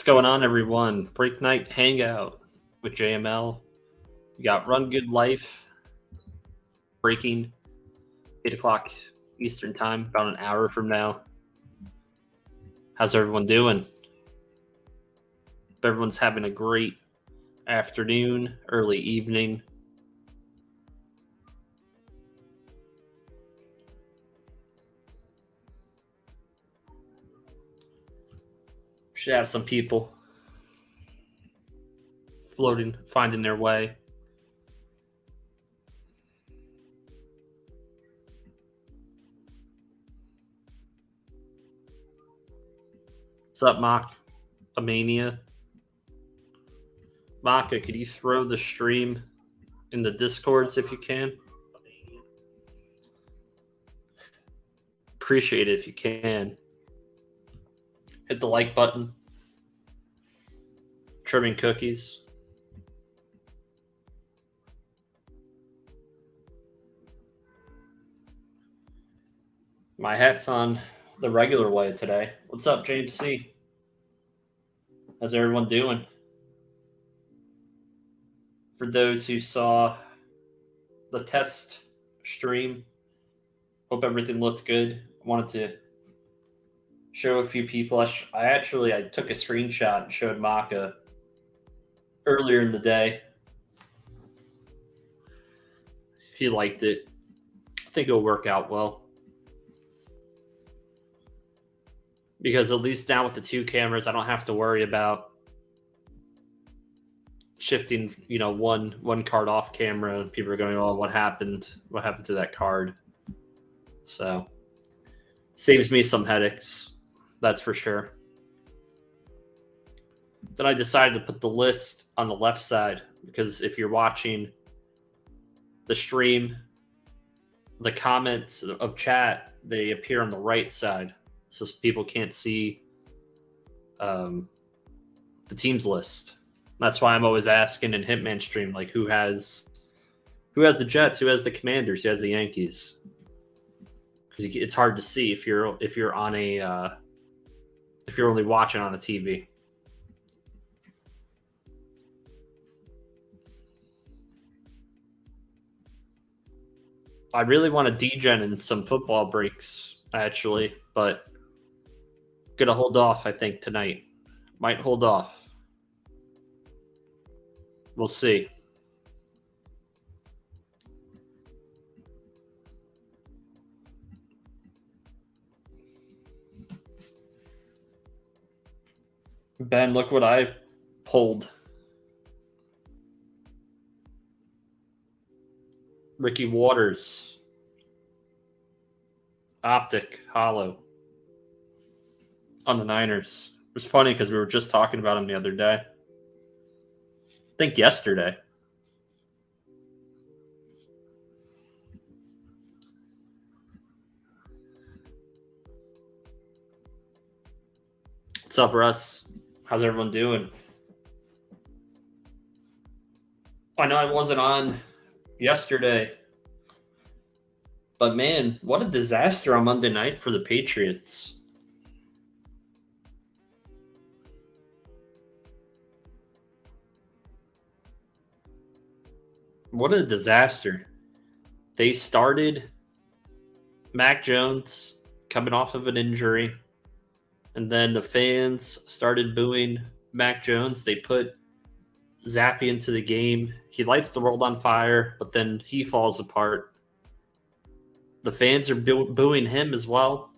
going on, everyone? BreakNight Hangout with JML. We got Run Good Life breaking 8 o'clock Eastern Time, about an hour from now. How's everyone doing? Hope everyone's having a great afternoon, early evening. Should have some people floating, finding their way. What's up, Mock? Amania? Maka, could you throw the stream in the Discords if you can? Appreciate it if you can. Hit the like button. Trimming cookies. My hat's on the regular way today. What's up, James C? How's everyone doing? For those who saw the test stream, hope everything looked good. I wanted to show a few people. I took a screenshot and showed Maka earlier in the day. He liked it. I think it'll work out well. Because at least now with the two cameras, I don't have to worry about shifting, one card off camera. People are going, "Oh, what happened? What happened to that card?" So saves me some headaches, that's for sure. Then I decided to put the list on the left side because if you're watching the stream, the comments of chat, they appear on the right side. So people can't see the teams list. That's why I'm always asking in Hitman stream, like who has the Jets, who has the Commanders, who has the Yankees, because it's hard to see if you're on a if you're only watching on a TV. I really want to degen in some football breaks actually, but gonna hold off, I think, tonight. Might hold off. We'll see. Ben, look what I pulled. Ricky Waters. Optic, hollow. On the Niners. It was funny because we were just talking about him the other day. I think yesterday. What's up, Russ? How's everyone doing? I know I wasn't on yesterday, but man, what a disaster on Monday night for the Patriots. What a disaster. They started Mac Jones coming off of an injury, and then the fans started booing Mac Jones. They put Zappy into the game. He lights the world on fire, but then he falls apart. The fans are booing him as well.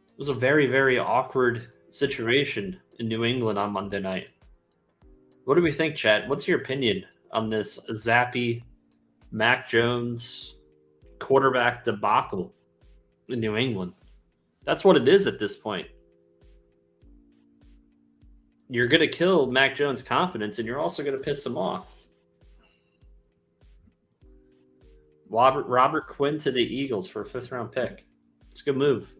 It was a very, very awkward situation in New England on Monday night. What do we think, chat? What's your opinion on this Zappy, Mac Jones quarterback debacle in New England? That's what it is at this point. You're going to kill Mac Jones' confidence, and you're also going to piss him off. Robert Quinn to the Eagles for a 5th-round pick. It's a good move.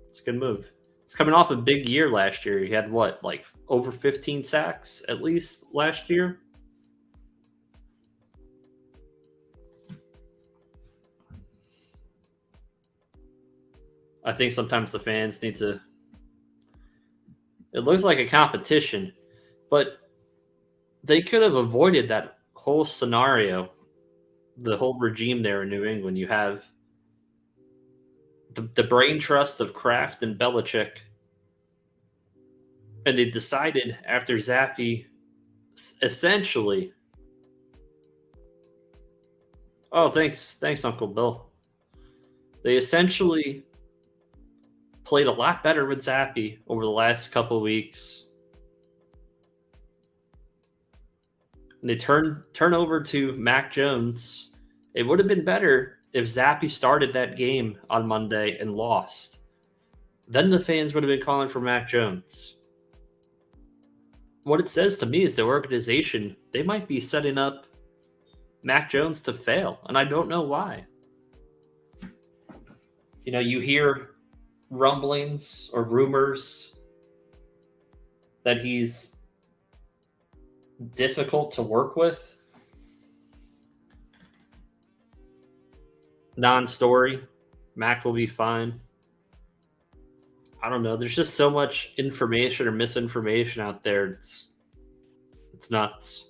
It's a good move. It's coming off a big year last year. He had over 15 sacks at least last year. I think sometimes the fans need to It looks like a competition, but they could have avoided that whole scenario, the whole regime there in New England. You have the brain trust of Kraft and Belichick, and they decided after Zappy essentially. Oh, thanks, Uncle Bill. They essentially played a lot better with Zappy over the last couple of weeks. And they turn over to Mac Jones. It would have been better if Zappy started that game on Monday and lost. Then the fans would have been calling for Mac Jones. What it says to me is the organization, they might be setting up Mac Jones to fail, and I don't know why. You know, you hear rumblings or rumors that he's difficult to work with. Non-story. Mac will be fine. I don't know. There's just so much information or misinformation out there. It's nuts.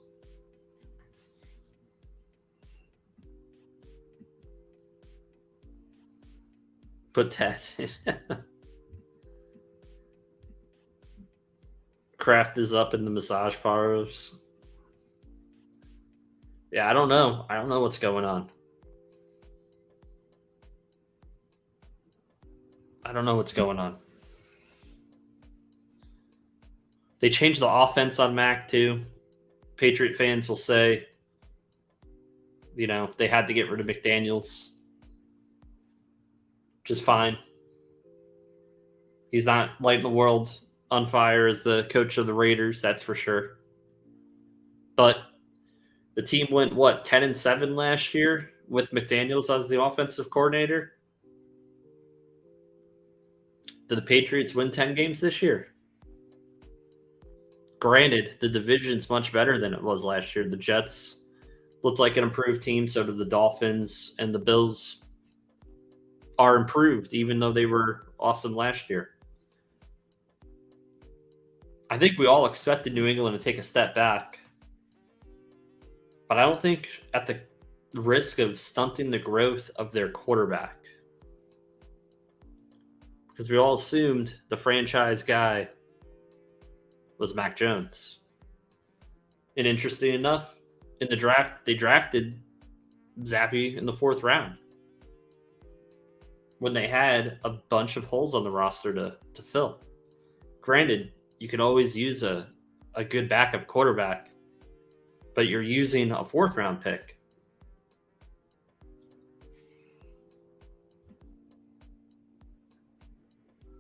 Put Tess in. Kraft is up in the massage parlors. Yeah, I don't know. I don't know what's going on. I don't know what's going on. They changed the offense on Mac too. Patriot fans will say, you know, they had to get rid of McDaniels. Which is fine. He's not lighting the world on fire as the coach of the Raiders, that's for sure. But the team went, 10-7 last year with McDaniels as the offensive coordinator? Did the Patriots win 10 games this year? Granted, the division's much better than it was last year. The Jets looked like an improved team, so did the Dolphins, and the Bills are improved, even though they were awesome last year. I think we all expected New England to take a step back, but I don't think at the risk of stunting the growth of their quarterback. Because we all assumed the franchise guy was Mac Jones. And interesting enough, in the draft, they drafted Zappy in the 4th round when they had a bunch of holes on the roster to fill. Granted, you can always use a good backup quarterback, but you're using a 4th round pick.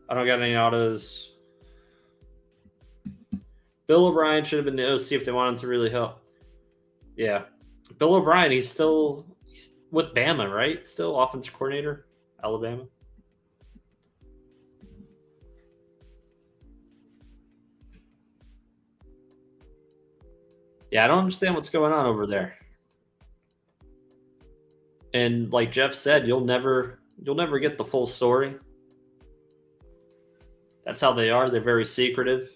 I don't got any autos. Bill O'Brien should have been the OC if they wanted to really help. Yeah. Bill O'Brien, he's with Bama, right? Still offensive coordinator, Alabama. Yeah, I don't understand what's going on over there. And like Jeff said, you'll never get the full story. That's how they are. They're very secretive.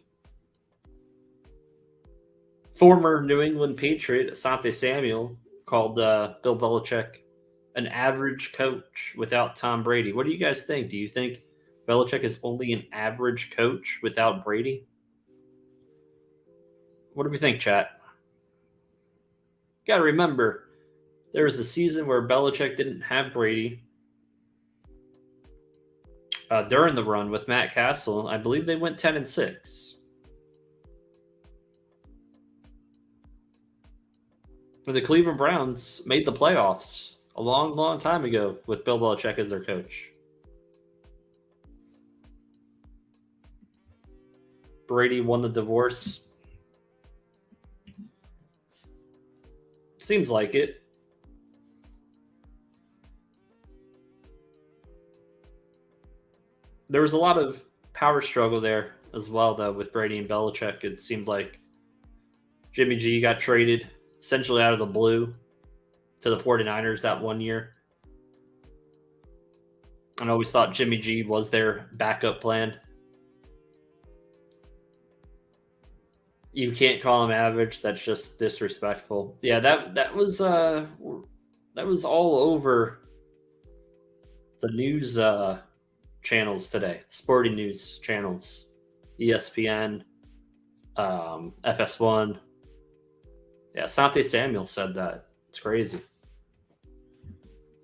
Former New England Patriot Asante Samuel called Bill Belichick an average coach without Tom Brady. What do you guys think? Do you think Belichick is only an average coach without Brady? What do we think, chat? You got to remember, there was a season where Belichick didn't have Brady. During the run with Matt Castle, I believe they went 10-6. The Cleveland Browns made the playoffs a long, long time ago with Bill Belichick as their coach. Brady won the divorce. Seems like it. There was a lot of power struggle there as well, though, with Brady and Belichick. It seemed like Jimmy G got traded essentially out of the blue to the 49ers that one year. I always thought Jimmy G was their backup plan. You can't call him average. That's just disrespectful. Yeah, that was all over the news channels today, sporting news channels, ESPN, FS1. Yeah, Sante Samuel said that. It's crazy.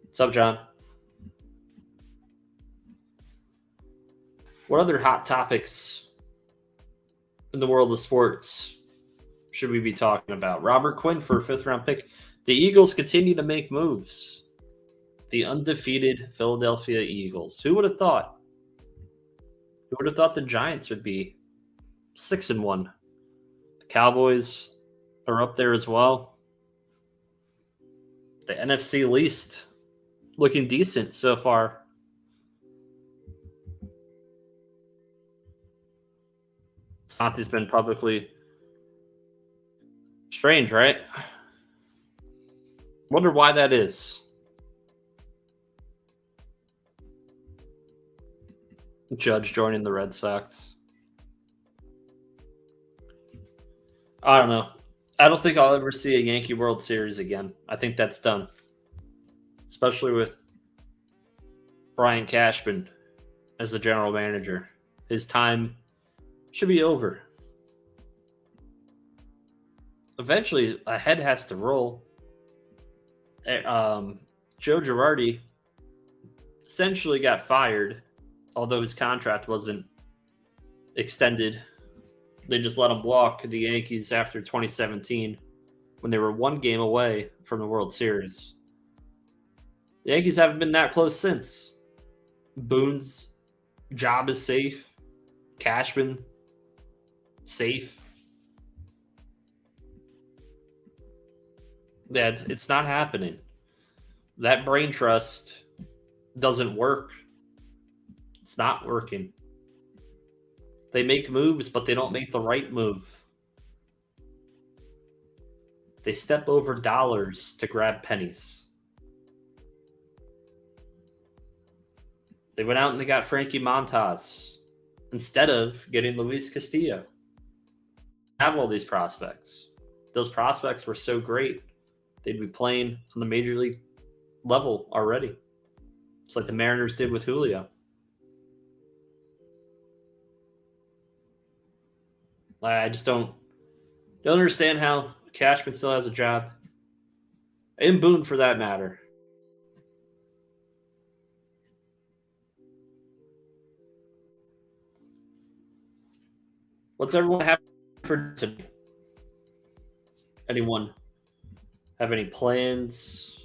What's up, John? What other hot topics in the world of sports should we be talking about? Robert Quinn for a 5th-round pick. The Eagles continue to make moves. The undefeated Philadelphia Eagles. Who would have thought? Who would have thought the Giants would be 6-1? The Cowboys are up there as well. The NFC least looking decent so far. Santi's been publicly strange, right? Wonder why that is. Judge joining the Red Sox. I don't know. I don't think I'll ever see a Yankee World Series again. I think that's done. Especially with Brian Cashman as the general manager. His time should be over. Eventually, a head has to roll. Joe Girardi essentially got fired, although his contract wasn't extended. They just let him walk the Yankees after 2017 when they were one game away from the World Series. The Yankees haven't been that close since. Boone's job is safe. Cashman, safe. Yeah, it's not happening. That brain trust doesn't work. It's not working. They make moves, but they don't make the right move. They step over dollars to grab pennies. They went out and they got Frankie Montas instead of getting Luis Castillo. Have all these prospects. Those prospects were so great. They'd be playing on the major league level already. It's like the Mariners did with Julio. I just don't understand how Cashman still has a job. And Boone, for that matter. What's everyone have for today? Anyone have any plans?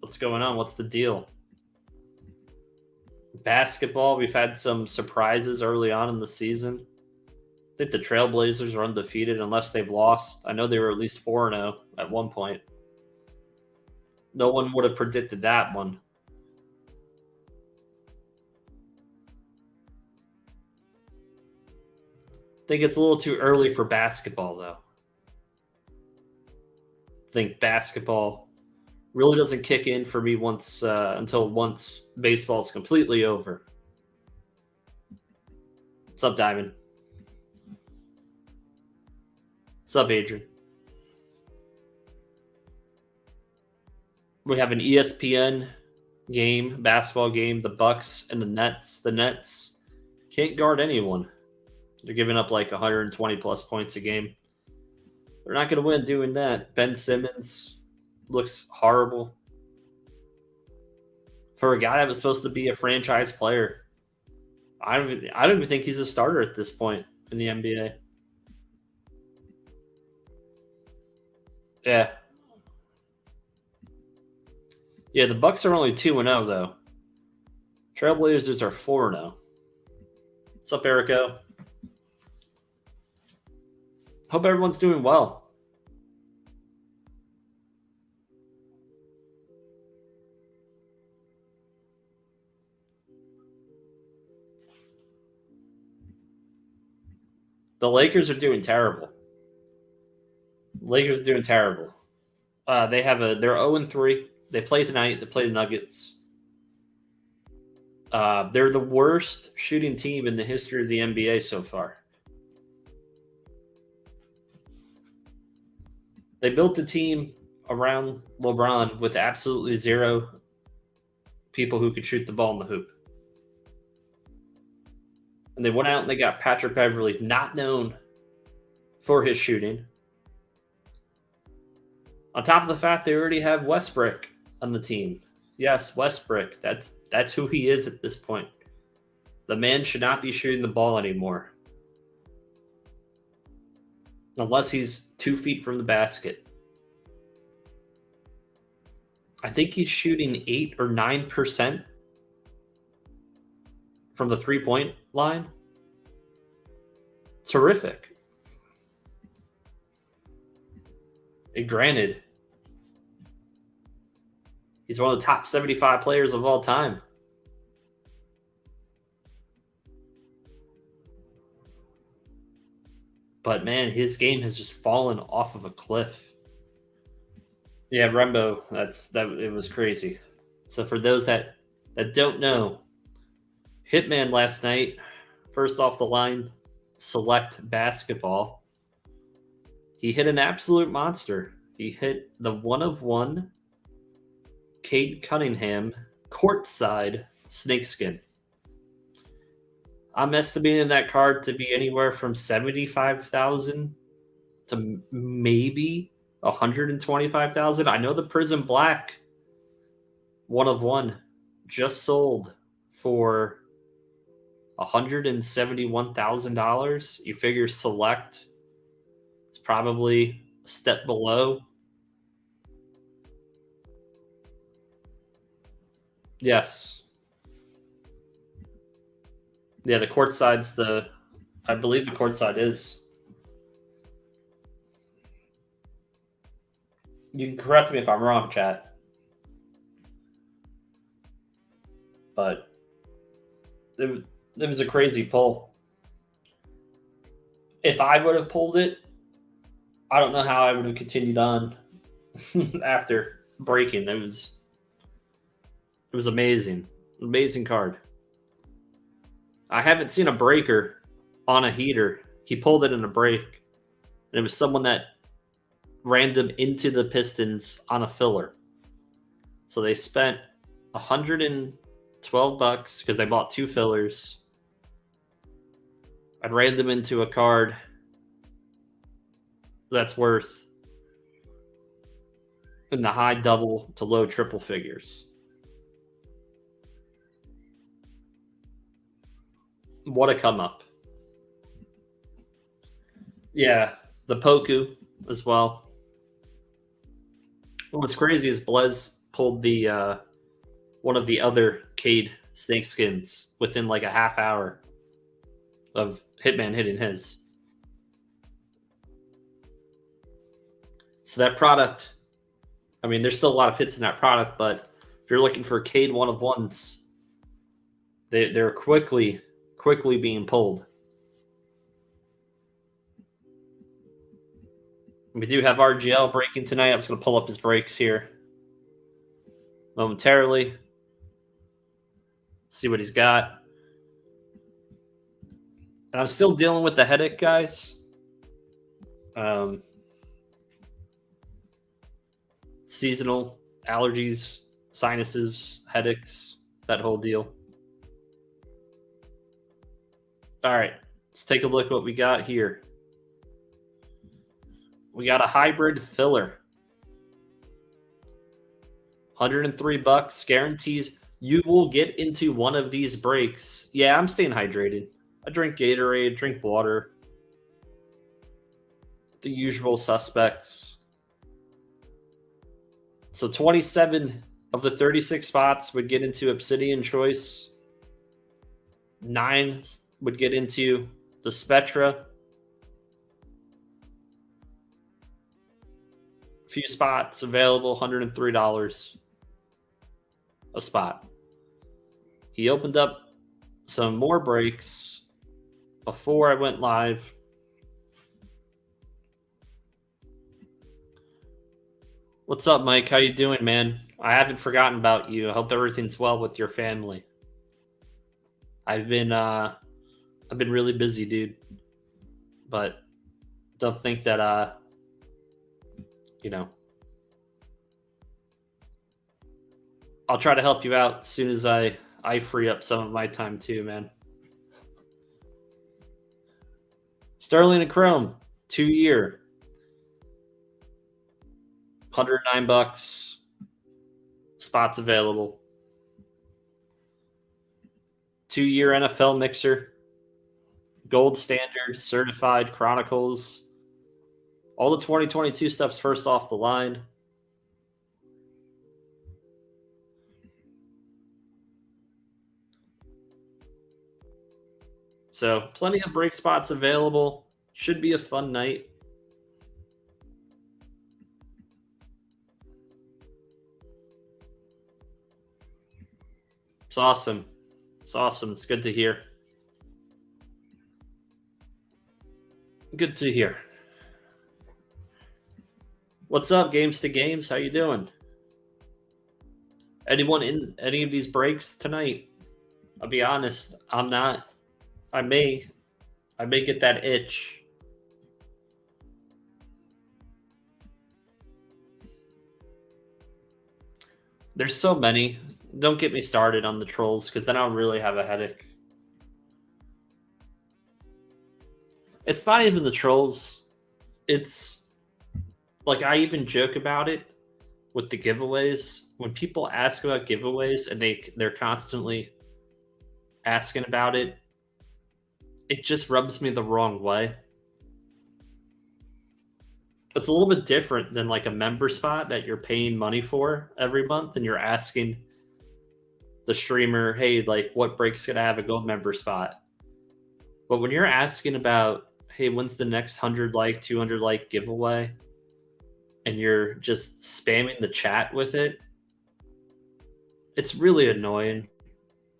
What's going on? What's the deal? Basketball, we've had some surprises early on in the season. I think the Trailblazers are undefeated unless they've lost. I know they were at least 4-0 at one point. No one would have predicted that one. I think it's a little too early for basketball, though. I think basketball really doesn't kick in for me until once baseball's completely over. What's up, Diamond? What's up, Adrian? We have an ESPN game, basketball game, the Bucks and the Nets. The Nets can't guard anyone. They're giving up like 120 plus points a game. They're not going to win doing that. Ben Simmons looks horrible. For a guy that was supposed to be a franchise player, I don't even think he's a starter at this point in the NBA. Yeah. Yeah, the Bucks are only 2-0 though. Trailblazers are 4-0. What's up, Erico? Hope everyone's doing well. The Lakers are doing terrible. Lakers are doing terrible. They're 0-3. They play tonight. They play the Nuggets. They're the worst shooting team in the history of the NBA so far. They built a team around LeBron with absolutely zero people who could shoot the ball in the hoop. And they went out and they got Patrick Beverley, not known for his shooting. On top of the fact they already have Westbrook on the team. Yes, Westbrook. That's who he is at this point. The man should not be shooting the ball anymore. Unless he's 2 feet from the basket. I think he's shooting 8 or 9% from the 3-point line. Terrific. And granted, he's one of the top 75 players of all time. But man, his game has just fallen off of a cliff. Yeah, Rembo, it was crazy. So for those that don't know, Hitman last night, first off the line, select basketball. He hit an absolute monster. He hit the 1-of-1 Cade Cunningham courtside snakeskin. I'm estimating that card to be anywhere from 75,000 to maybe 125,000. I know the Prism Black 1-of-1 just sold for $171,000. You figure select is probably a step below. Yes. Yeah, the courtside's I believe the courtside is. You can correct me if I'm wrong, chat. But it was a crazy pull. If I would have pulled it, I don't know how I would have continued on after breaking. It was amazing. Amazing card. I haven't seen a breaker on a heater. He pulled it in a break. And it was someone that random into the Pistons on a filler. So they spent $112 because they bought 2 fillers. I'd ran them into a card that's worth in the high double to low triple figures. What a come up. Yeah, the Poku as well. What's crazy is Blez pulled the one of the other Cade snakeskins within like a half hour of Hitman hitting his. So that product, I mean, there's still a lot of hits in that product, but if you're looking for Cade 1-of-1s, they're quickly being pulled. We do have RGL breaking tonight. I'm just going to pull up his breaks here momentarily. See what he's got. And I'm still dealing with the headache, guys. Seasonal allergies, sinuses, headaches, that whole deal. All right, let's take a look at what we got here. We got a hybrid filler. $103 guarantees you will get into one of these breaks. Yeah, I'm staying hydrated. I drink Gatorade, drink water. The usual suspects. So 27 of the 36 spots would get into Obsidian Choice. 9 would get into the Spectra. Few spots available, $103 a spot. He opened up some more breaks before I went live. What's up, Mike? How you doing, man? I haven't forgotten about you. I hope everything's well with your family. I've been really busy, dude. But don't think that you know, I'll try to help you out as soon as I free up some of my time too, man. Sterling and Chrome, 2-year, $109. Spots available. 2-year NFL mixer, gold standard, certified, Chronicles. All the 2022 stuff's first off the line. So plenty of break spots available. Should be a fun night. It's awesome. It's awesome. It's good to hear. Good to hear. What's up, Games to Games? How you doing? Anyone in any of these breaks tonight? I'll be honest, I'm not. I may get that itch. There's so many. Don't get me started on the trolls, because then I'll really have a headache. It's not even the trolls. It's like, I even joke about it with the giveaways. When people ask about giveaways and they're constantly asking about it, it just rubs me the wrong way. It's a little bit different than like a member spot that you're paying money for every month, and you're asking the streamer, hey, like, what break's gonna have a gold member spot? But when you're asking about, hey, when's the next 100 like, 200 like giveaway, and you're just spamming the chat with it, it's really annoying.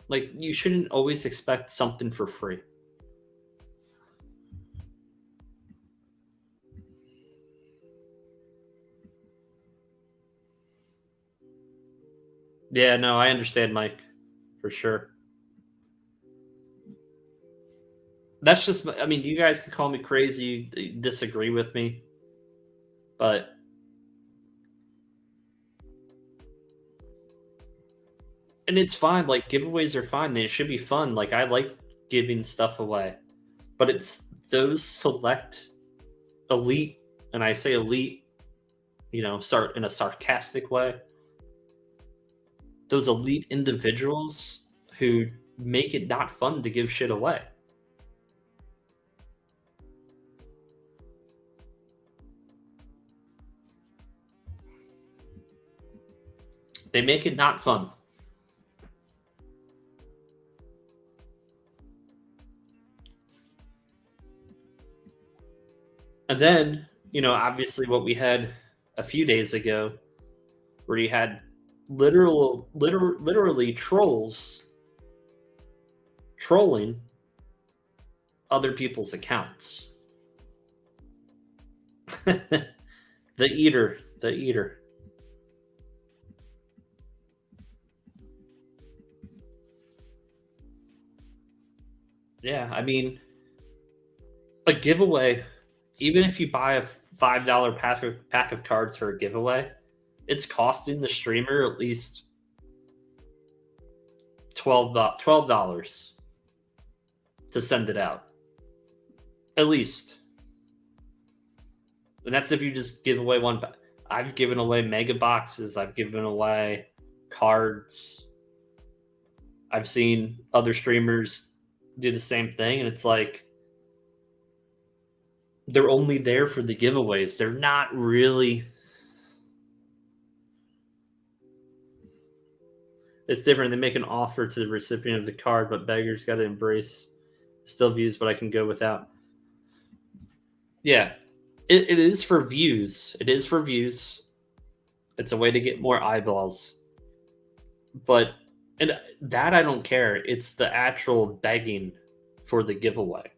Like, you shouldn't always expect something for free. Yeah, no, I understand, Mike, for sure. That's just, I mean, you guys can call me crazy, disagree with me, but and it's fine. Like, giveaways are fine. They should be fun. Like, I like giving stuff away, but it's those select elite, and I say elite, start in a sarcastic way. Those elite individuals who make it not fun to give shit away. They make it not fun. And then, obviously what we had a few days ago, where you had literally trolls trolling other people's accounts. The eater. Yeah, I mean, a giveaway, even if you buy a $5 pack of cards for a giveaway, it's costing the streamer at least $12 to send it out. At least. And that's if you just give away one. I've given away mega boxes. I've given away cards. I've seen other streamers do the same thing, and it's like, they're only there for the giveaways. They're not really. It's different. They make an offer to the recipient of the card, but beggars got to embrace. Still views, but I can go without. Yeah, it is for views. It is for views. It's a way to get more eyeballs. But and that I don't care. It's the actual begging for the giveaway.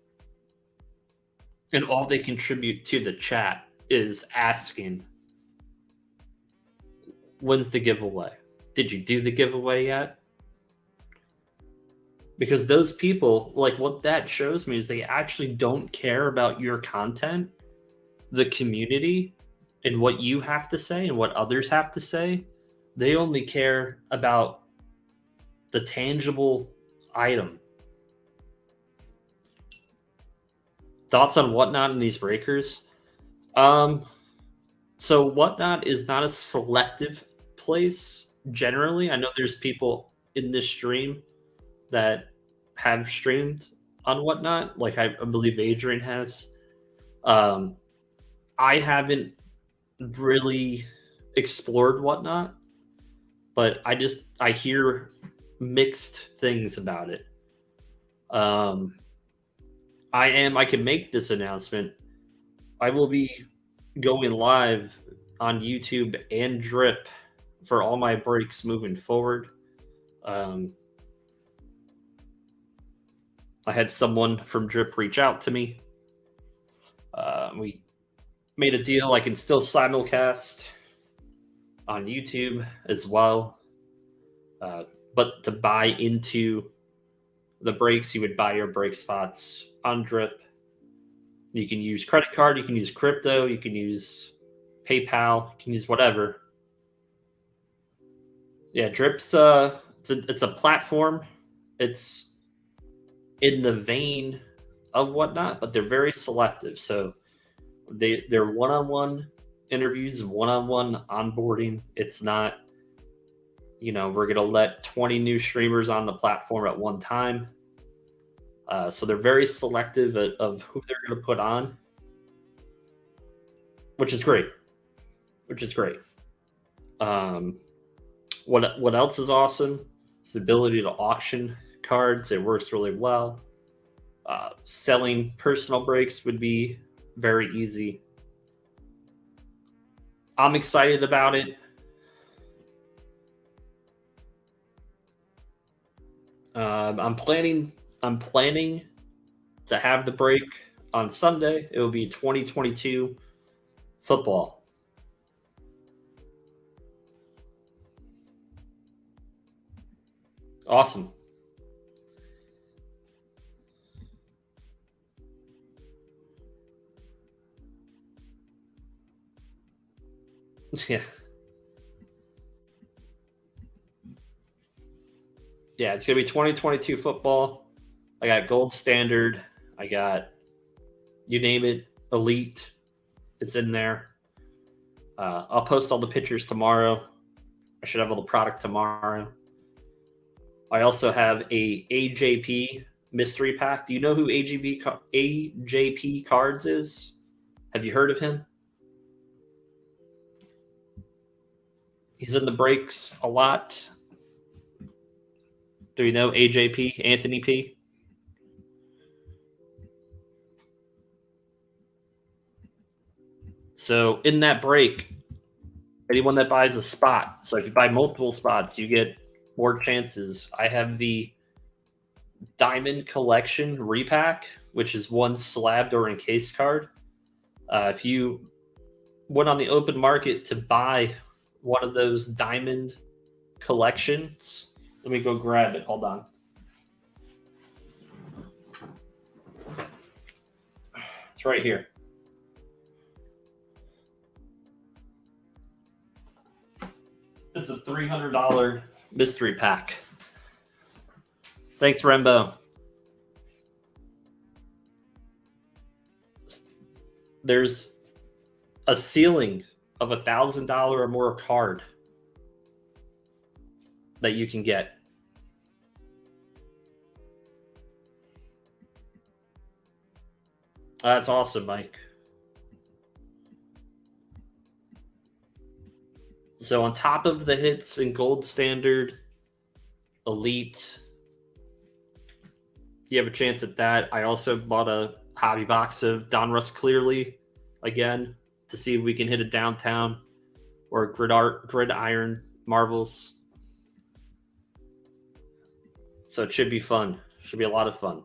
And all they contribute to the chat is asking, when's the giveaway? Did you do the giveaway yet? Because those people, like, what that shows me is they actually don't care about your content, the community, in what you have to say and what others have to say. They only care about the tangible item. Thoughts on Whatnot in these breakers? So Whatnot is not a selective place generally. I know there's people in this stream that have streamed on Whatnot, like I believe Adrian has. I haven't really explored Whatnot, but I hear mixed things about it. I can make this announcement. I will be going live on YouTube and Drip for all my breaks moving forward. I had someone from Drip reach out to me. We made a deal. I can still simulcast on YouTube as well. But to buy into the breaks, you would buy your break spots on Drip. You can use credit card, you can use crypto, you can use PayPal, you can use whatever. Yeah, Drip's it's a platform. It's in the vein of Whatnot, but they're very selective. So they're one-on-one interviews, one-on-one onboarding. It's not, we're gonna let 20 new streamers on the platform at one time. So they're very selective of who they're going to put on, which is great. What else is awesome is the ability to auction cards. It works really well. Selling personal breaks would be very easy. I'm excited about it. I'm planning to have the break on Sunday. It will be 2022 football. Awesome. Yeah. Yeah, it's going to be 2022 football. I got gold standard. I got, you name it, elite. It's in there. I'll post all the pictures tomorrow. I should have all the product tomorrow. I also have a AJP mystery pack. Do you know who AJP Cards is? Have you heard of him? He's in the breaks a lot. Do you know AJP, Anthony P? So in that break, anyone that buys a spot, so if you buy multiple spots, you get more chances. I have the Diamond Collection repack, which is one slabbed or encased card. If you went on the open market to buy one of those Diamond Collections, let me go grab it. Hold on. It's right here. It's a $300 mystery pack. Thanks, Rembo. There's a ceiling of $1,000 or more card that you can get. That's awesome, Mike. So on top of the hits in gold standard, elite, you have a chance at that. I also bought a hobby box of Donruss Clearly again to see if we can hit a downtown or gridiron marvels. So it should be fun. Should be a lot of fun.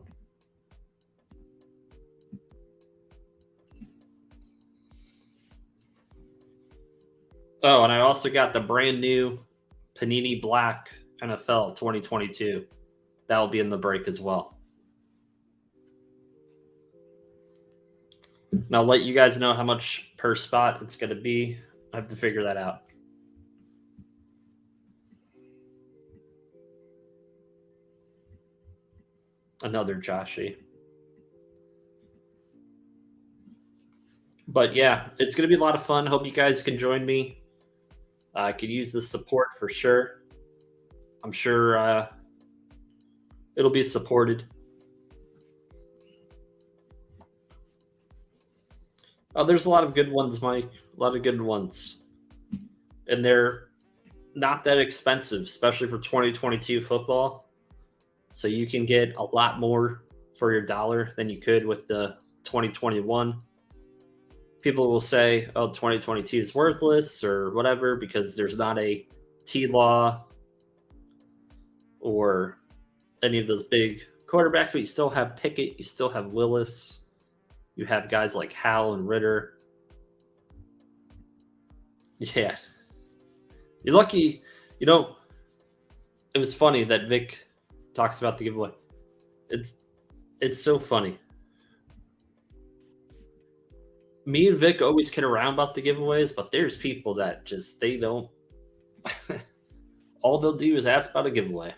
Oh, and I also got the brand new Panini Black NFL 2022. That will be in the break as well. And I'll let you guys know how much per spot it's going to be. I have to figure that out. Another Joshy. But yeah, it's going to be a lot of fun. Hope you guys can join me. I could use the support for sure. I'm sure it'll be supported. Oh, there's a lot of good ones, Mike. A lot of good ones. And they're not that expensive, especially for 2022 football. So you can get a lot more for your dollar than you could with the 2021. People will say, oh, 2022 is worthless or whatever because there's not a T-Law or any of those big quarterbacks, but you still have Pickett, you still have Willis, you have guys like Howell and Ritter. Yeah. You're lucky, you know, it was funny that Vic talks about the giveaway. It's so funny. Me and Vic always kid around about the giveaways, but there's people that just they don't all they'll do is ask about a giveaway.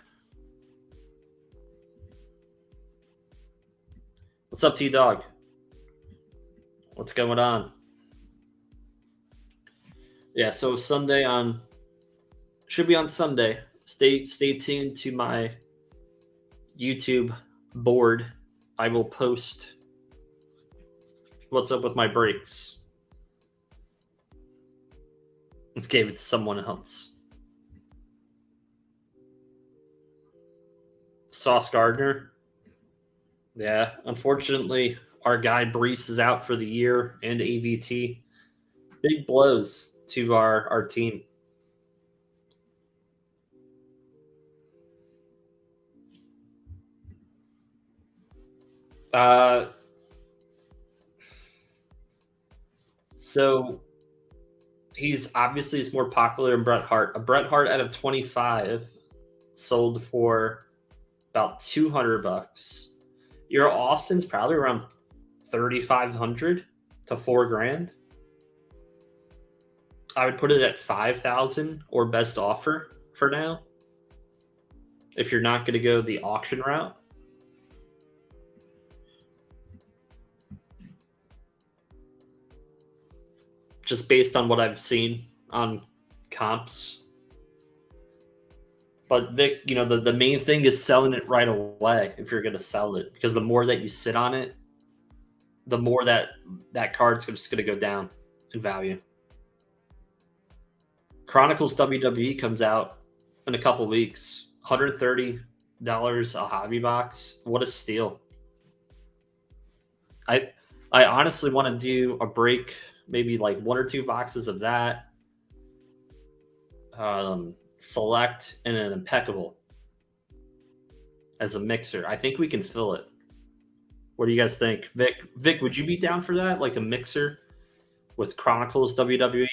What's up, T-Dog? What's going on? Yeah, so Sunday should be on Sunday. Stay tuned to my YouTube board. I will post what's up with my breaks. Let's give it to someone else. Sauce Gardner. Yeah, unfortunately, our guy Brees is out for the year and AVT. Big blows to our team. So he's more popular than Bret Hart. A Bret Hart out of 25 sold for about $200. Your Austin's probably around 3,500 to $4,000. I would put it at 5,000 or best offer for now. If you're not going to go the auction route. Just based on what I've seen on comps. But Vic, you know, the main thing is selling it right away if you're going to sell it. Because the more that you sit on it, the more that card's just going to go down in value. Chronicles WWE comes out in a couple weeks. $130 a hobby box. What a steal. I honestly want to do a break, maybe like 1 or 2 boxes of that. Select and an impeccable as a mixer. I think we can fill it. What do you guys think? Vic, would you be down for that? Like a mixer with Chronicles WWE?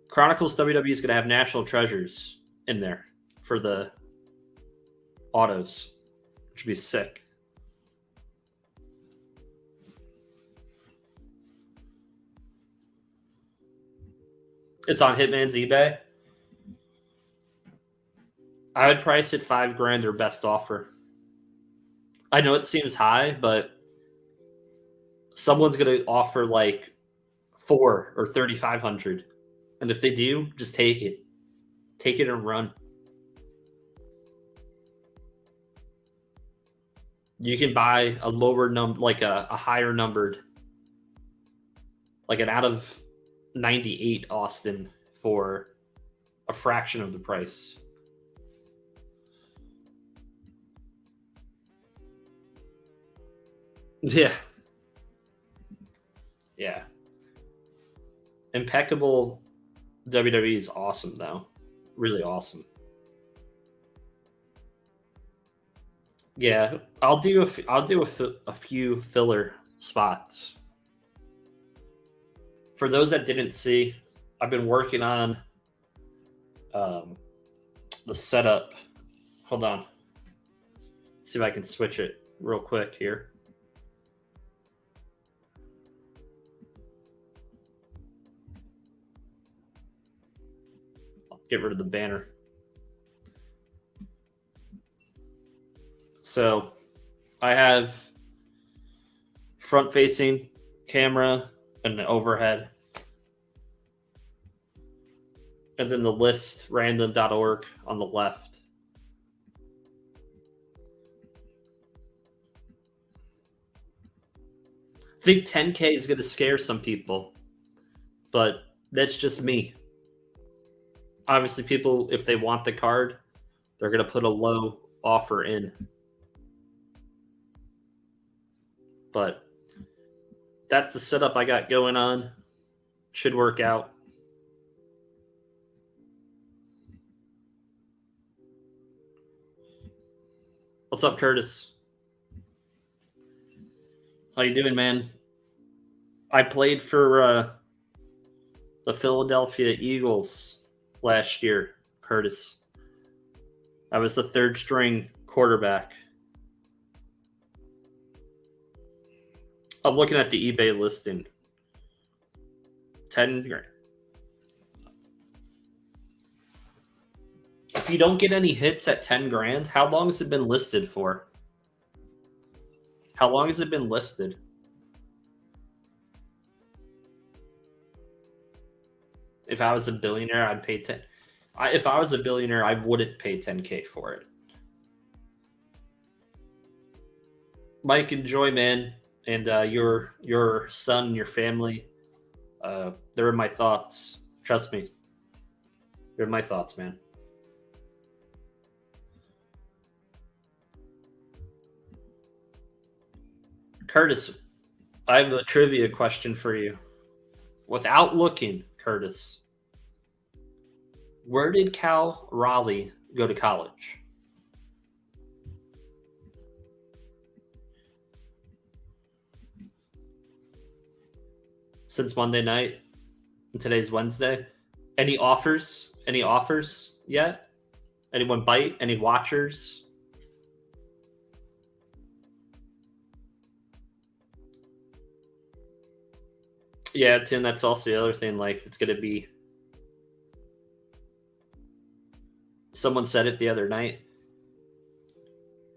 Chronicles WWE is going to have National Treasures in there for the autos, which would be sick. It's on Hitman's eBay. I would price it $5,000 or best offer. I know it seems high, but someone's going to offer like 4 or 3,500. And if they do, just take it. Take it and run. You can buy a lower number, like a higher numbered, like an out of 98 Austin for a fraction of the price. Yeah. Yeah. Impeccable WWE is awesome, though. Really awesome. Yeah, I'll do a few filler spots. For those that didn't see, I've been working on the setup. Hold on. See if I can switch it real quick here. get rid of the banner. So I have front-facing camera and an overhead. And then the list, random.org, on the left. I think 10K is going to scare some people, but that's just me. Obviously, people, if they want the card, they're going to put a low offer in. But that's the setup I got going on. Should work out. What's up, Curtis? How you doing, man? I played for the Philadelphia Eagles last year, Curtis. I was the third string quarterback. I'm looking at the eBay listing. 10 grand. If you don't get any hits at 10 grand, how long has it been listed for? How long has it been listed? If I was a billionaire, I'd pay 10. If I was a billionaire, I wouldn't pay 10K for it. Mike, enjoy, man. And your son and your family, they're in my thoughts. Trust me. They're in my thoughts, man. Curtis, I have a trivia question for you. Without looking, Curtis, where did Cal Raleigh go to college? Since Monday night, and today's Wednesday. Any offers? Any offers yet? Anyone bite? Any watchers? Yeah, Tim, that's also the other thing. Like, it's going to be. Someone said it the other night.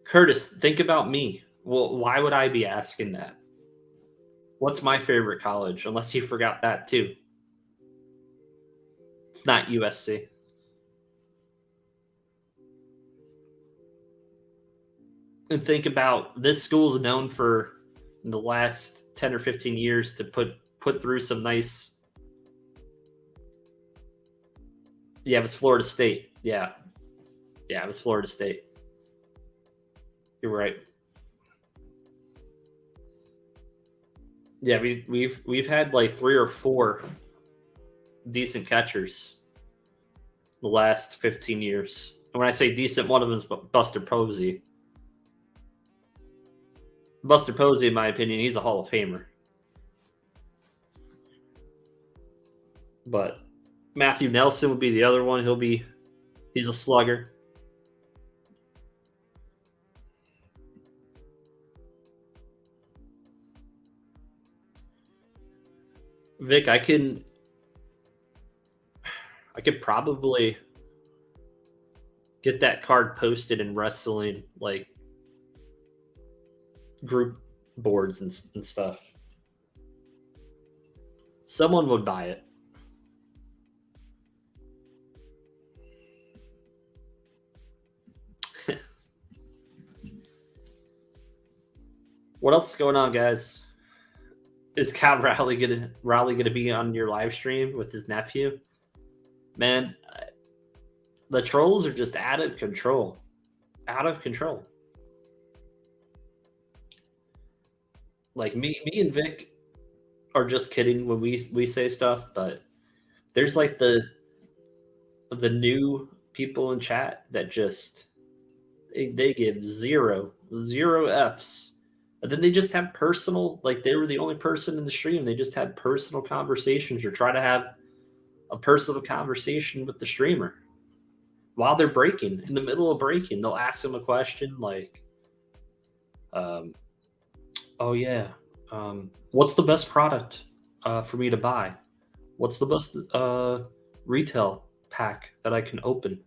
Curtis, think about me. Well, why would I be asking that? What's my favorite college? Unless you forgot that too. It's not USC. And think about this school's known for in the last 10 or 15 years to put through some nice. Yeah, it was Florida State. Yeah, it was Florida State. You're right. Yeah, we've had like 3 or 4 decent catchers the last 15 years. And when I say decent, one of them is Buster Posey. Buster Posey, in my opinion, he's a Hall of Famer. But Matthew Nelson would be the other one. He's a slugger. Vic, I could probably get that card posted in wrestling, like group boards and stuff. Someone would buy it. What else is going on, guys? Is Cal Raleigh gonna be on your live stream with his nephew? Man, the trolls are just out of control. Out of control. Like me and Vic are just kidding when we say stuff, but there's like the new people in chat that just they give zero Fs. And then they just have personal, like they were the only person in the stream. They just had personal conversations or try to have a personal conversation with the streamer while they're breaking. In the middle of breaking, they'll ask them a question like, oh yeah, what's the best product for me to buy? What's the best retail pack that I can open.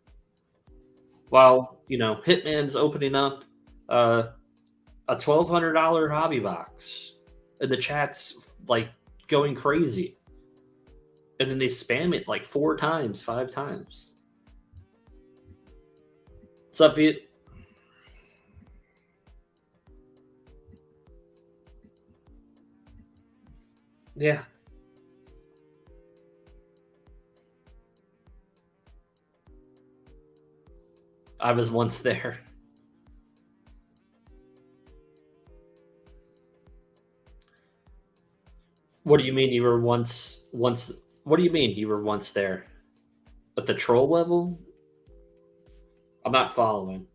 While, Hitman's opening up a $1,200 hobby box. And the chat's like going crazy. And then they spam it like 4 times, 5 times. What's up, Viet? Yeah. I was once there. What do you mean you were once what do you mean you were once there? At the troll level? I'm not following.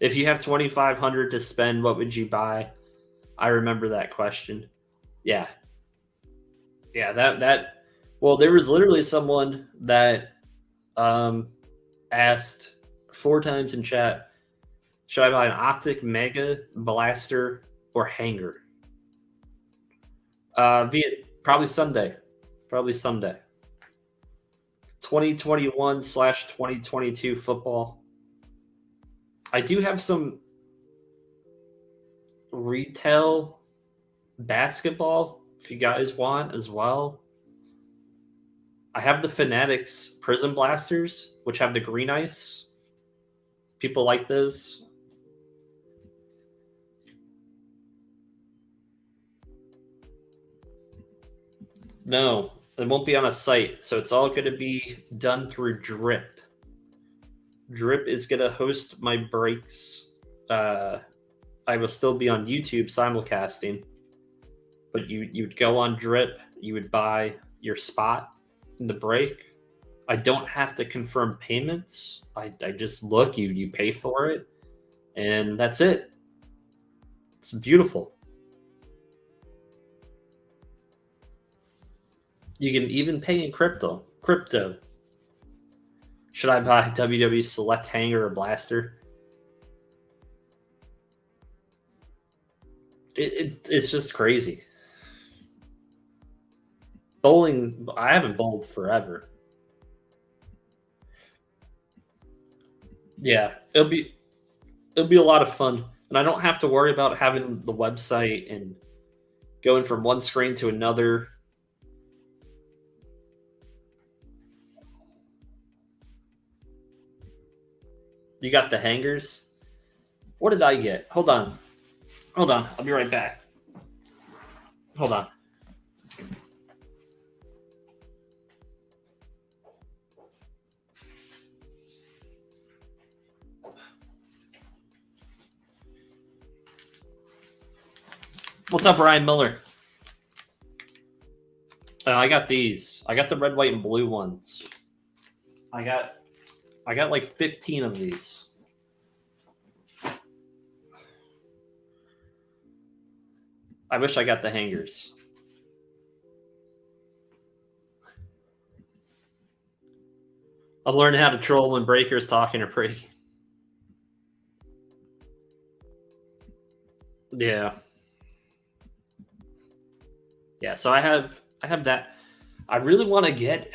If you have 2,500 to spend, what would you buy? I remember that question. Yeah. Yeah, that well, there was literally someone that asked 4 times in chat, should I buy an optic, mega, blaster, or hanger? Probably Sunday. Probably Sunday. 2021/2022 football. I do have some retail basketball if you guys want as well. I have the Fanatics Prism Blasters, which have the green ice. People like those. No, it won't be on a site, so it's all going to be done through Drip. Drip is going to host my breaks. I will still be on YouTube simulcasting, but you'd go on Drip, you would buy your spot in the break. I don't have to confirm payments. I just look, you pay for it, and that's it. It's beautiful. You can even pay in crypto. Should I buy WWE Select Hanger or Blaster? It's just crazy. Bowling, I haven't bowled forever. Yeah, it'll be a lot of fun, and I don't have to worry about having the website and going from one screen to another. You got the hangers. What did I get? Hold on. I'll be right back. Hold on. What's up, Ryan Miller? I got these. I got the red, white, and blue ones. I got like 15 of these. I wish I got the hangers. I'm learning how to troll when Breaker's talking or breaking. Yeah. Yeah, so I have that. I really want to get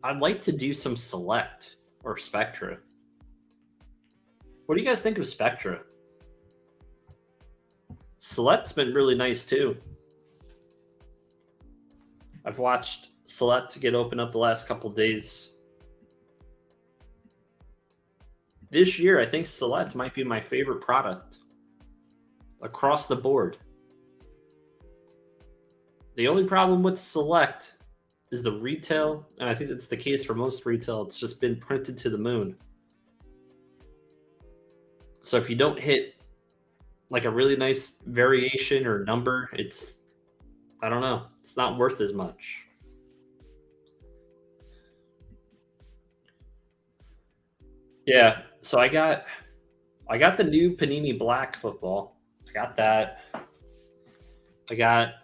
I'd like to do some Select or Spectra. What do you guys think of Spectra? Select's been really nice too. I've watched Select get open up the last couple days. This year, I think Select might be my favorite product across the board. The only problem with Select is the retail, and I think it's the case for most retail. It's just been printed to the moon. So if you don't hit like a really nice variation or number, I don't know, it's not worth as much. Yeah, so I got the new Panini Black football. I got that. I got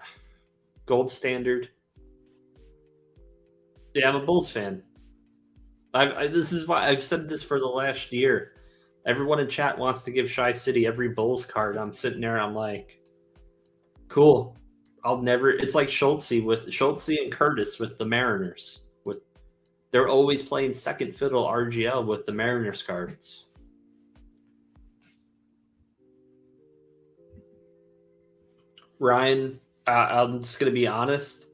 Gold Standard. Yeah, I'm a Bulls fan. This is why I've said this for the last year. Everyone in chat wants to give Shy City every Bulls card. I'm sitting there, I'm like, cool. I'll never. It's like Schultze and Curtis with the Mariners. They're always playing second fiddle RGL with the Mariners cards. Ryan, I'm just gonna be honest.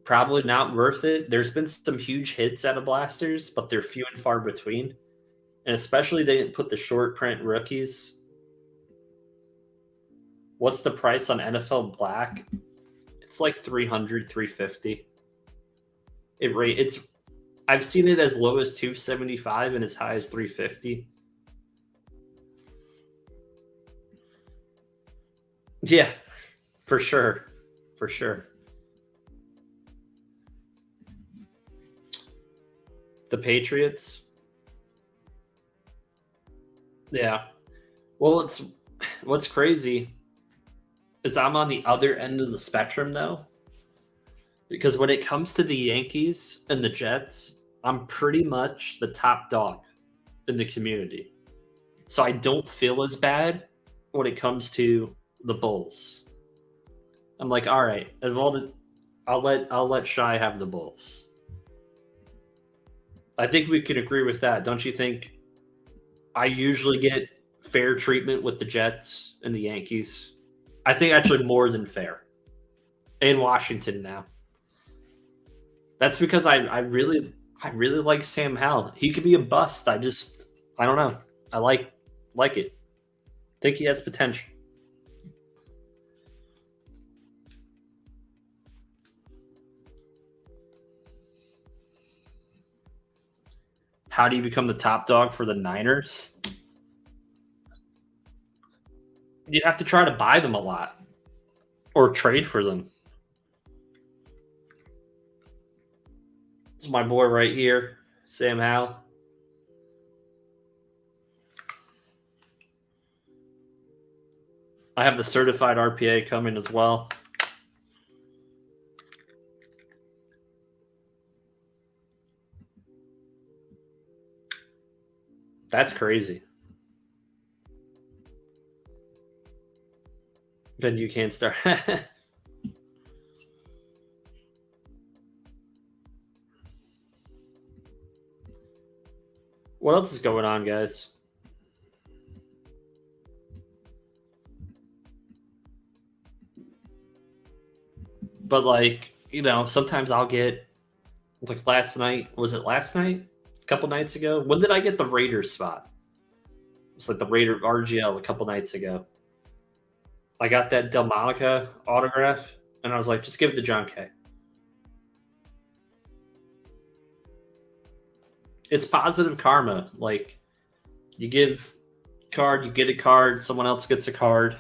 Probably not worth it. There's been some huge hits out of blasters, but they're few and far between. And especially they didn't put the short print rookies. What's the price on NFL Black? It's like 300, 350. It's I've seen it as low as 275 and as high as 350. Yeah, for sure. For sure. The Patriots. Yeah. Well, what's crazy is I'm on the other end of the spectrum though. Because when it comes to the Yankees and the Jets, I'm pretty much the top dog in the community. So I don't feel as bad when it comes to the Bulls. I'm like, all right, I'll let Shy have the Bulls. I think we could agree with that, don't you think? I usually get fair treatment with the Jets and the Yankees. I think actually more than fair. In Washington now. That's because I really like Sam Howell. He could be a bust. I don't know. I like it. I think he has potential. How do you become the top dog for the Niners? You have to try to buy them a lot or trade for them. This is my boy right here, Sam Howell. I have the certified RPA coming as well. That's crazy. Then you can't start. What else is going on, guys? But like, sometimes I'll get like last night. Was it last night? A couple nights ago? When did I get the Raiders spot? It's like the Raider RGL a couple nights ago. I got that Delmonica autograph, and I was like, just give it to John K. It's positive karma. Like, you give card, you get a card, someone else gets a card.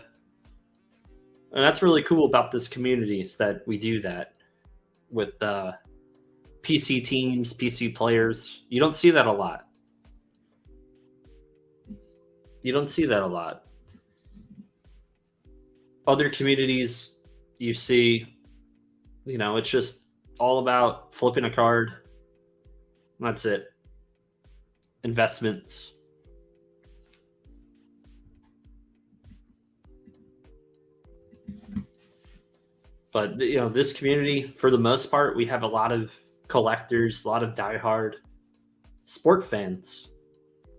And that's really cool about this community is that we do that with PC teams, PC players. You don't see that a lot. You don't see that a lot. Other communities, you see, it's just all about flipping a card. That's it. Investments. But this community, for the most part, we have a lot of collectors, a lot of diehard sport fans,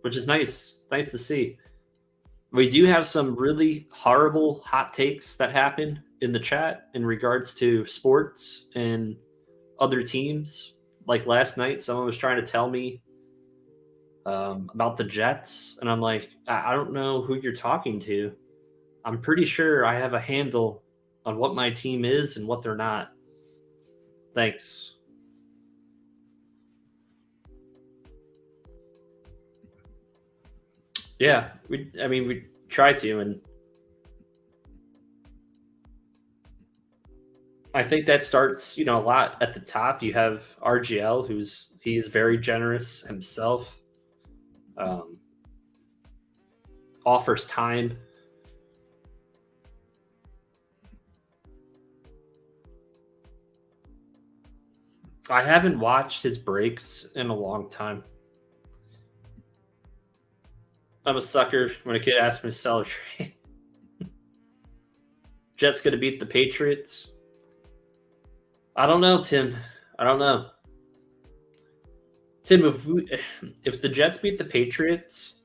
which is nice. Nice to see. We do have some really horrible hot takes that happen in the chat in regards to sports and other teams. Like last night, someone was trying to tell me about the Jets, and I'm like, I don't know who you're talking to. I'm pretty sure I have a handle on what my team is and what they're not. Thanks. Yeah, we try to, and I think that starts, a lot at the top. You have RGL, he's very generous himself, offers time. I haven't watched his breaks in a long time. I'm a sucker when a kid asks me to sell a trade. Jets going to beat the Patriots? I don't know, Tim. I don't know. Tim, if the Jets beat the Patriots,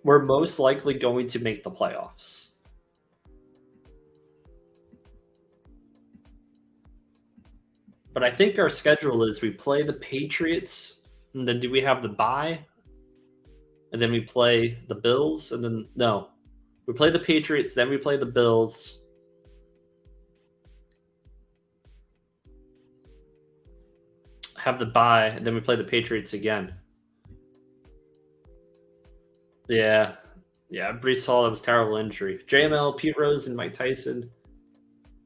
we're most likely going to make the playoffs. But I think our schedule is we play the Patriots, and then do we have the bye? And then we play the Bills, and then no. We play the Patriots, then we play the Bills. Have the bye, and then we play the Patriots again. Yeah. Yeah, Brees Hall, that was a terrible injury. JML, Pete Rose, and Mike Tyson.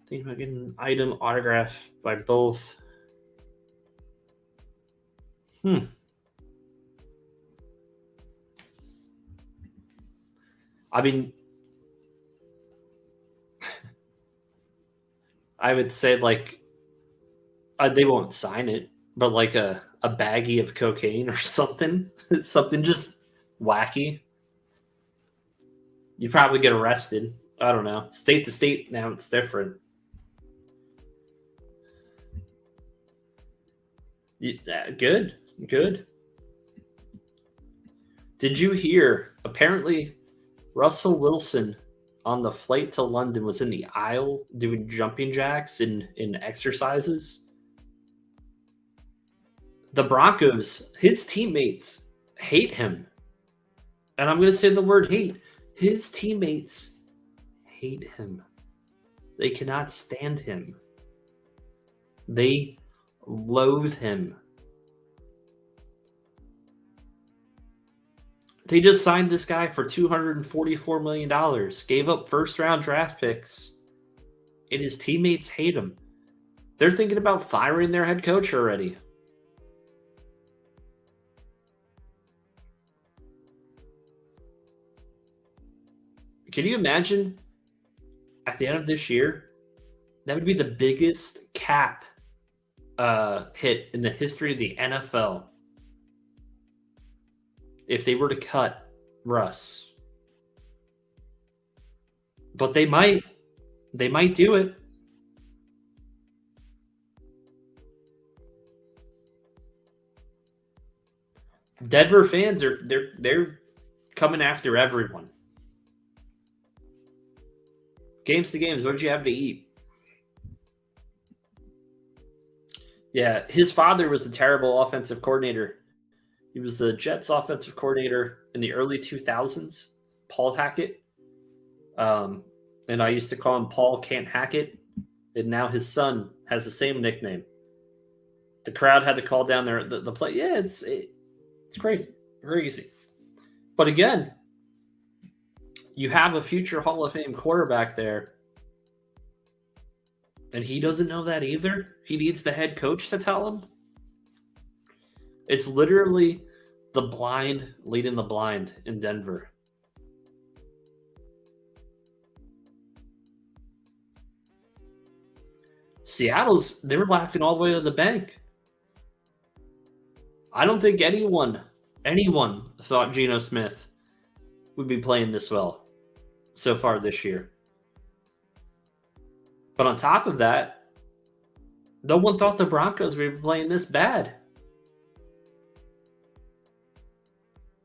Thinking about getting an item autograph by both. I mean, I would say like they won't sign it, but like a baggie of cocaine or something, something just wacky. You'd probably get arrested. I don't know. State to state now it's different. Good. Did you hear? Apparently, Russell Wilson on the flight to London was in the aisle doing jumping jacks in exercises. The Broncos, his teammates hate him. And I'm going to say the word hate. His teammates hate him. They cannot stand him. They loathe him. They just signed this guy for $244 million, gave up first-round draft picks, and his teammates hate him. They're thinking about firing their head coach already. Can you imagine at the end of this year, that would be the biggest cap hit in the history of the NFL if they were to cut Russ. But they might do it. Denver fans they're coming after everyone. Games to games, what did you have to eat? Yeah, his father was a terrible offensive coordinator. He was the Jets offensive coordinator in the early 2000s, Paul Hackett. And I used to call him Paul Can't Hack It. And now his son has the same nickname. The crowd had to call down the play. Yeah, it's crazy. Crazy. But again, you have a future Hall of Fame quarterback there. And he doesn't know that either. He needs the head coach to tell him. It's literally the blind leading the blind in Denver. They were laughing all the way to the bank. I don't think anyone thought Geno Smith would be playing this well so far this year. But on top of that, no one thought the Broncos would be playing this bad.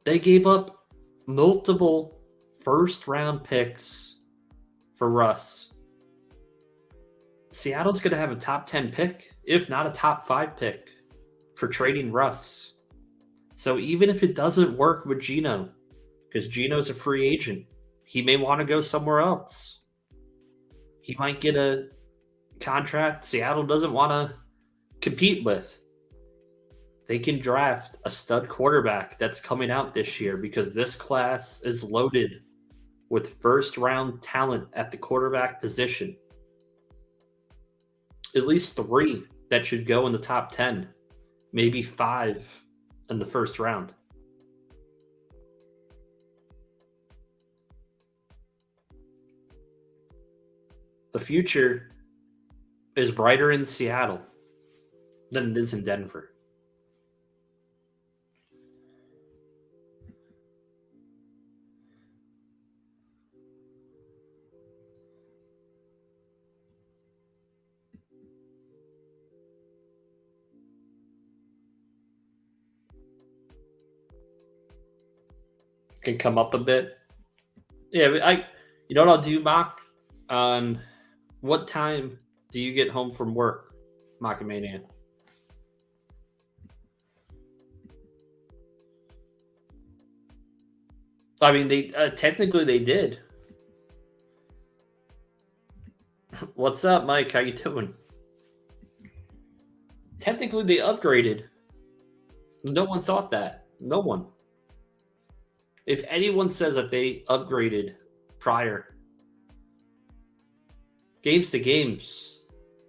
They gave up multiple first-round picks for Russ. Seattle's going to have a top 10 pick, if not a top 5 pick, for trading Russ. So even if it doesn't work with Geno, because Geno's a free agent, he may want to go somewhere else. He might get a contract Seattle doesn't want to compete with. They can draft a stud quarterback that's coming out this year because this class is loaded with first-round talent at the quarterback position. At least 3 that should go in the top 10, maybe 5 in the first round. The future is brighter in Seattle than it is in Denver. can come up a bit. Yeah, you know what I'll do, Mock? On what time do you get home from work, Mockmania? I mean, they technically they did. What's up, Mike? How you doing? Technically, they upgraded. No one thought that. No one. If anyone says that they upgraded prior games to games,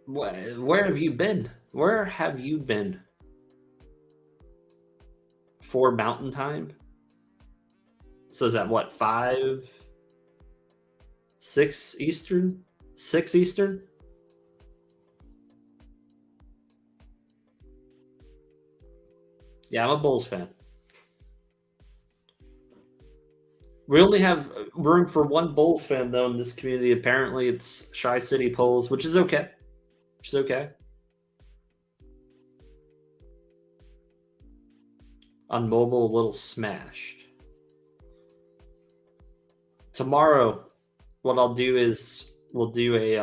where have you been? Where have you been? For Mountain Time? So is that what, 5, 6 Eastern? 6 Eastern? Yeah, I'm a Bulls fan. We only have room for one Bulls fan though in this community. Apparently, it's Shy City Polls, which is okay. Which is okay. On mobile, a little smashed. Tomorrow, what I'll do is we'll do a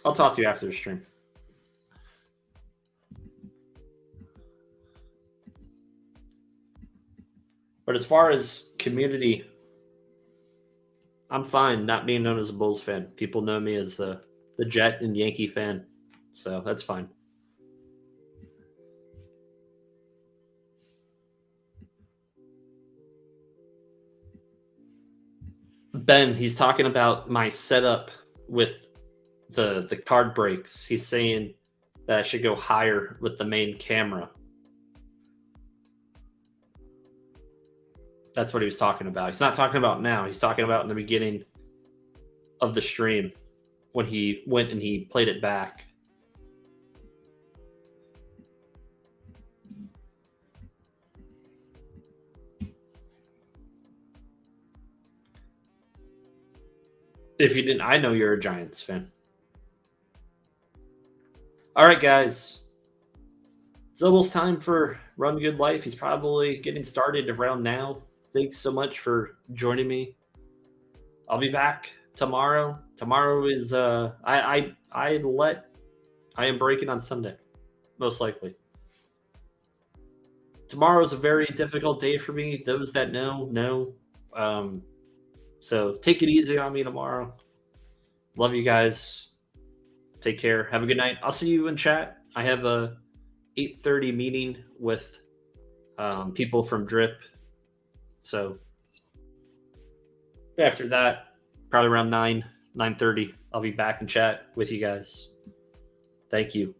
I'll talk to you after the stream. But as far as community, I'm fine not being known as a Bulls fan. People know me as the Jet and Yankee fan, so that's fine. Ben, he's talking about my setup with the card breaks. He's saying that I should go higher with the main camera. That's what he was talking about. He's not talking about now. He's talking about in the beginning of the stream when he went and he played it back. If you didn't, I know you're a Giants fan. All right, guys. It's almost time for Run Good Life. He's probably getting started around now. Thanks so much for joining me. I'll be back tomorrow. Tomorrow is I am breaking on Sunday, most likely. Tomorrow is a very difficult day for me. Those that know. So take it easy on me tomorrow. Love you guys. Take care. Have a good night. I'll see you in chat. I have a 8:30 meeting with people from Drip. So after that, probably around 9:30, I'll be back in chat with you guys. Thank you.